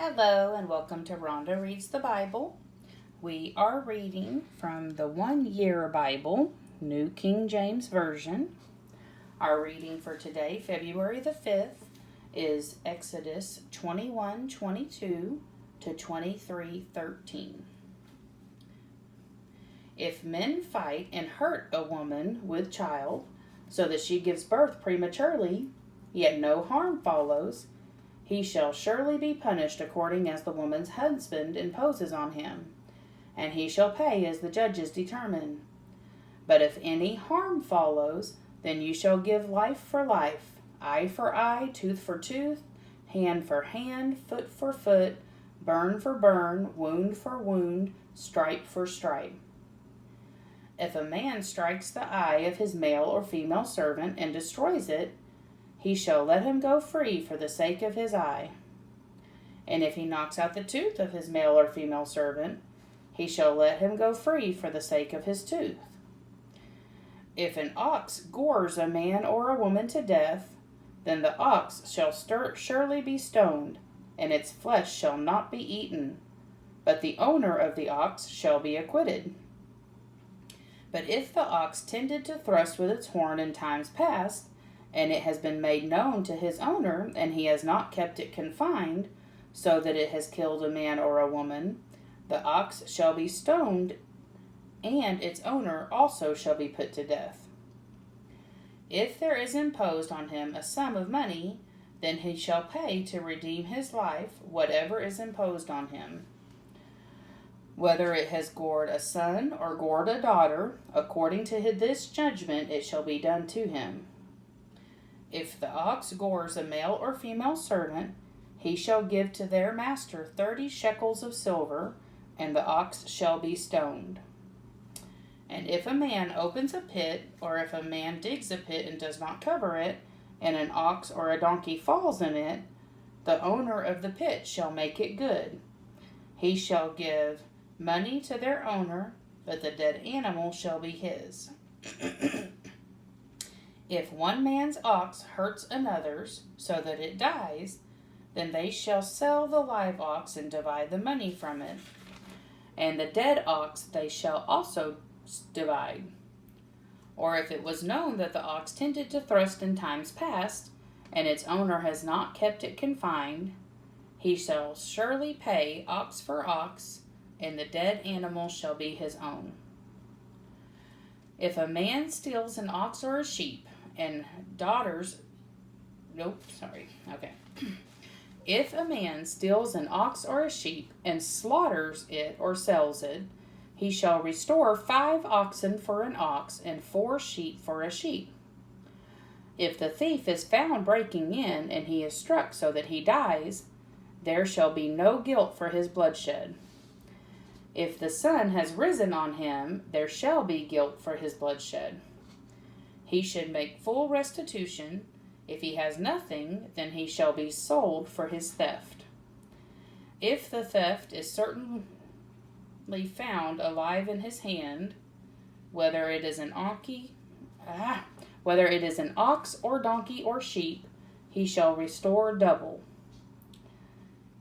Hello and welcome to Rhonda Reads the Bible. We are reading from the 1 Year Bible, New King James Version. Our reading for today, February the 5th, is Exodus 21:22 to 23:13. If men fight and hurt a woman with child, so that she gives birth prematurely, yet no harm follows, he shall surely be punished according as the woman's husband imposes on him, and he shall pay as the judges determine. But if any harm follows, then you shall give life for life, eye for eye, tooth for tooth, hand for hand, foot for foot, burn for burn, wound for wound, stripe for stripe. If a man strikes the eye of his male or female servant and destroys it, he shall let him go free for the sake of his eye. And if he knocks out the tooth of his male or female servant, he shall let him go free for the sake of his tooth. If an ox gores a man or a woman to death, then the ox shall surely be stoned, and its flesh shall not be eaten, but the owner of the ox shall be acquitted. But if the ox tended to thrust with its horn in times past, and it has been made known to his owner, and he has not kept it confined, so that it has killed a man or a woman, the ox shall be stoned, and its owner also shall be put to death. If there is imposed on him a sum of money, then he shall pay to redeem his life whatever is imposed on him. Whether it has gored a son or gored a daughter, according to this judgment it shall be done to him. If the ox gores a male or female servant, he shall give to their master 30 shekels of silver, and the ox shall be stoned. And if a man opens a pit, or if a man digs a pit and does not cover it, and an ox or a donkey falls in it, the owner of the pit shall make it good. He shall give money to their owner, but the dead animal shall be his. If one man's ox hurts another's, so that it dies, then they shall sell the live ox and divide the money from it. And the dead ox they shall also divide. Or if it was known that the ox tended to thrust in times past, and its owner has not kept it confined, he shall surely pay ox for ox, and the dead animal shall be his own. If a man steals an ox or a sheep, If a man steals an ox or a sheep and slaughters it or sells it, he shall restore 5 oxen for an ox and 4 sheep for a sheep. If the thief is found breaking in and he is struck so that he dies, there shall be no guilt for his bloodshed. If the sun has risen on him, there shall be guilt for his bloodshed. He should make full restitution. If he has nothing, then he shall be sold for his theft. If the theft is certainly found alive in his hand, whether it is an ox or donkey or sheep, he shall restore double.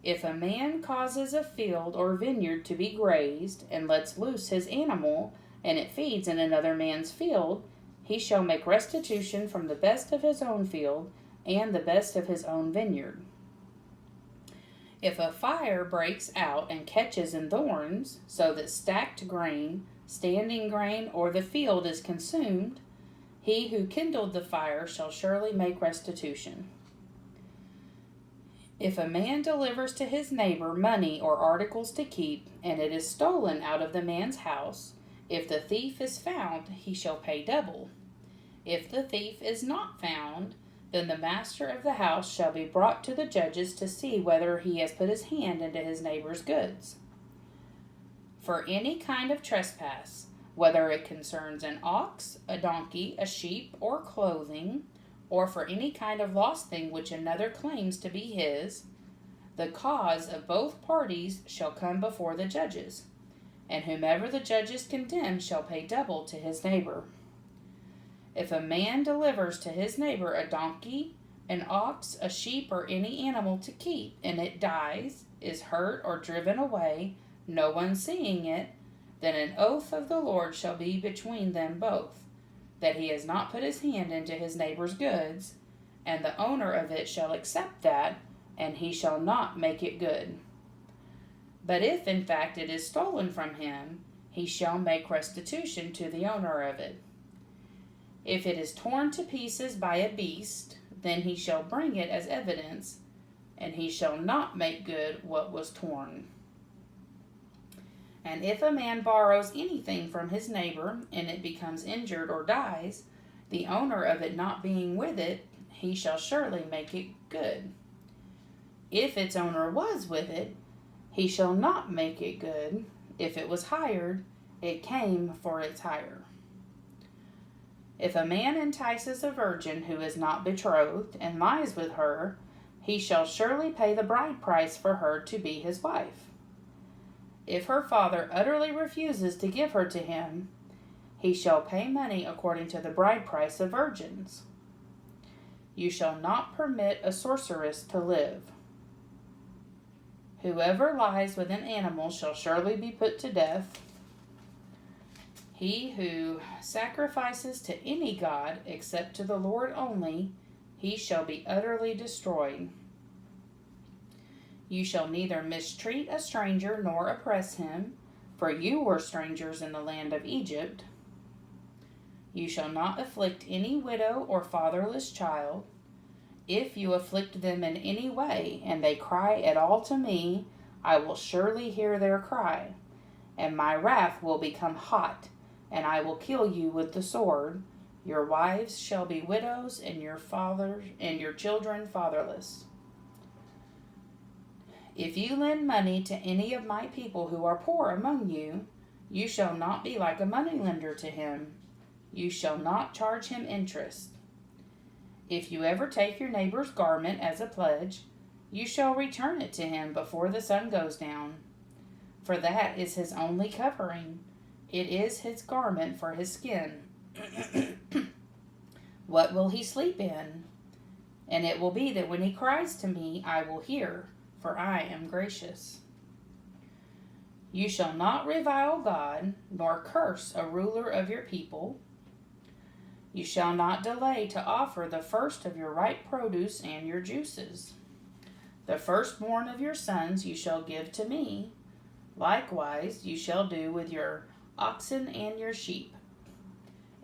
If a man causes a field or vineyard to be grazed, and lets loose his animal, and it feeds in another man's field, he shall make restitution from the best of his own field and the best of his own vineyard. If a fire breaks out and catches in thorns, so that stacked grain, standing grain, or the field is consumed, he who kindled the fire shall surely make restitution. If a man delivers to his neighbor money or articles to keep, and it is stolen out of the man's house, if the thief is found, he shall pay double. If the thief is not found, then the master of the house shall be brought to the judges to see whether he has put his hand into his neighbor's goods. For any kind of trespass, whether it concerns an ox, a donkey, a sheep, or clothing, or for any kind of lost thing which another claims to be his, the cause of both parties shall come before the judges, and whomever the judges condemn shall pay double to his neighbor. If a man delivers to his neighbor a donkey, An ox, a sheep, or any animal to keep, and it dies, is hurt, or driven away, no one seeing it, then an oath of the Lord shall be between them both, that he has not put his hand into his neighbor's goods, and the owner of it shall accept that, and he shall not make it good. But if in fact it is stolen from him, he shall make restitution to the owner of it. If it is torn to pieces by a beast, then he shall bring it as evidence, and he shall not make good what was torn. And if a man borrows anything from his neighbor, and it becomes injured or dies, the owner of it not being with it, he shall surely make it good. If its owner was with it, he shall not make it good. If it was hired, it came for its hire. If a man entices a virgin who is not betrothed, and lies with her, he shall surely pay the bride price for her to be his wife. If her father utterly refuses to give her to him, he shall pay money according to the bride price of virgins. You shall not permit a sorceress to live. Whoever lies with an animal shall surely be put to death. He who sacrifices to any god except to the Lord only, he shall be utterly destroyed. You shall neither mistreat a stranger nor oppress him, for you were strangers in the land of Egypt. You shall not afflict any widow or fatherless child. If you afflict them in any way, and they cry at all to me, I will surely hear their cry, and my wrath will become hot, and I will kill you with the sword. Your wives shall be widows, and your children fatherless. If you lend money to any of my people who are poor among you, you shall not be like a moneylender to him. You shall not charge him interest. If you ever take your neighbor's garment as a pledge, you shall return it to him before the sun goes down. For that is his only covering. It is his garment for his skin. What will he sleep in? And it will be that when he cries to me, I will hear, for I am gracious. You shall not revile God, nor curse a ruler of your people. You shall not delay to offer the first of your ripe produce and your juices. The firstborn of your sons you shall give to me. Likewise you shall do with your oxen and your sheep.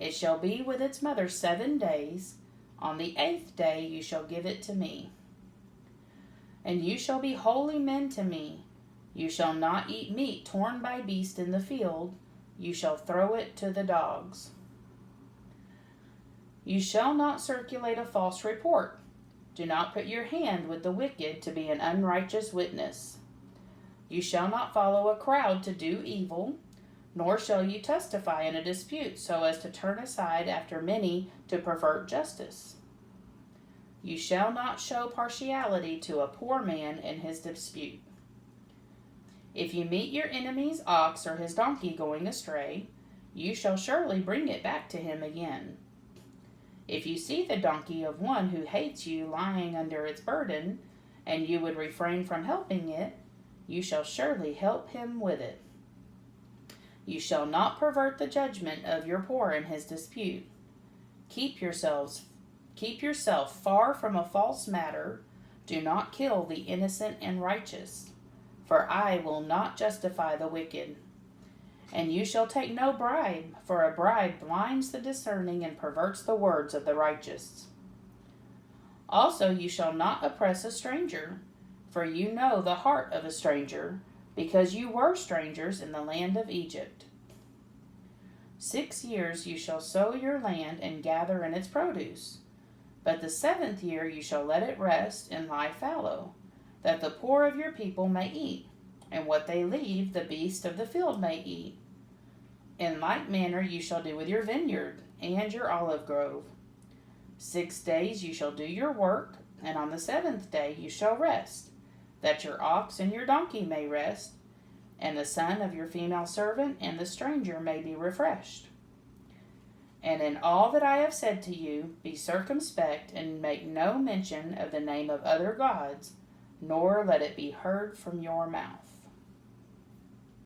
It shall be with its mother 7 days. On the 8th day you shall give it to me. And you shall be holy men to me. You shall not eat meat torn by beast in the field. You shall throw it to the dogs. You shall not circulate a false report. Do not put your hand with the wicked to be an unrighteous witness. You shall not follow a crowd to do evil, nor shall you testify in a dispute so as to turn aside after many to pervert justice. You shall not show partiality to a poor man in his dispute. If you meet your enemy's ox or his donkey going astray, you shall surely bring it back to him again. If you see the donkey of one who hates you lying under its burden, and you would refrain from helping it, you shall surely help him with it. You shall not pervert the judgment of your poor in his dispute. Keep yourself far from a false matter. Do not kill the innocent and righteous, for I will not justify the wicked. And you shall take no bribe, for a bribe blinds the discerning and perverts the words of the righteous. Also you shall not oppress a stranger, for you know the heart of a stranger, because you were strangers in the land of Egypt. 6 years you shall sow your land and gather in its produce, but the 7th year you shall let it rest and lie fallow, that the poor of your people may eat, and what they leave the beasts of the field may eat. In like manner you shall do with your vineyard and your olive grove. 6 days you shall do your work, and on the 7th day you shall rest, that your ox and your donkey may rest, and the son of your female servant and the stranger may be refreshed. And in all that I have said to you, be circumspect, and make no mention of the name of other gods, nor let it be heard from your mouth.